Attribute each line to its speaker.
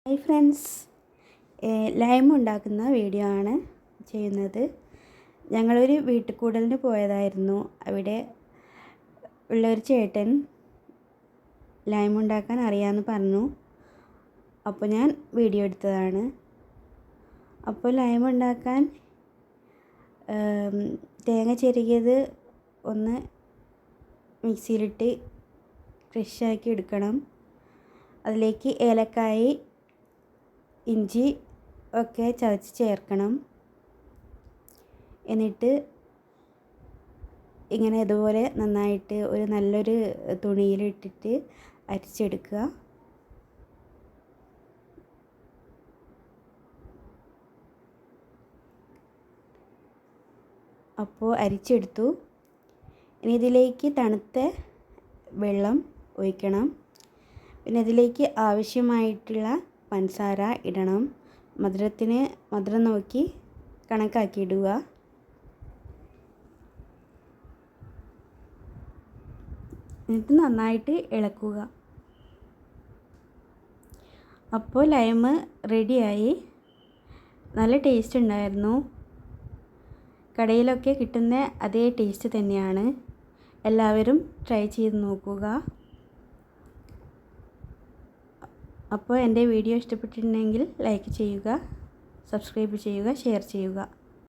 Speaker 1: Hi friends, lime ഉണ്ടാക്കുന്ന video ആണ് ചെയ്യുന്നത്. ഞങ്ങളൊരു വീട്ടുകൂടലിന് പോയതായിരുന്നു. അവിടെ ഉള്ളൊരു ചേട്ടൻ ലൈം ഉണ്ടാക്കാൻ അറിയാമെന്ന് പറഞ്ഞു. അപ്പോൾ ഞാൻ വീഡിയോ എടുത്തതാണ്. അപ്പോൾ ലൈം ഉണ്ടാക്കാൻ തേങ്ങ ചിരകിയത് ഒന്ന് മിക്സിയിലിട്ട് ക്രഷാക്കി എടുക്കണം. അതിലേക്ക് ഏലക്കായി, ഇഞ്ചി ഒക്കെ ചതച്ച് ചേർക്കണം. എന്നിട്ട് ഇങ്ങനെ ഇതുപോലെ നന്നായിട്ട് ഒരു നല്ലൊരു തുണിയിലിട്ടിട്ട് അരിച്ചെടുക്കുക. അപ്പോൾ അരിച്ചെടുത്തു. ഇനി ഇതിലേക്ക് തണുത്ത വെള്ളം ഒഴിക്കണം. പിന്നെ ഇതിലേക്ക് ആവശ്യമായിട്ടുള്ള പഞ്ചസാര ഇടണം. മധുരം നോക്കി കണക്കാക്കി ഇടുക. എന്നിട്ട് നന്നായിട്ട് ഇളക്കുക. അപ്പോൾ ലൈം റെഡിയായി. നല്ല ടേസ്റ്റ് ഉണ്ടായിരുന്നു. കടയിലൊക്കെ കിട്ടുന്ന അതേ ടേസ്റ്റ് തന്നെയാണ്. എല്ലാവരും ട്രൈ ചെയ്ത് നോക്കുക. അപ്പോൾ എൻ്റെ വീഡിയോ ഇഷ്ടപ്പെട്ടിട്ടുണ്ടെങ്കിൽ ലൈക്ക് ചെയ്യുക, സബ്സ്ക്രൈബ് ചെയ്യുക, ഷെയർ ചെയ്യുക.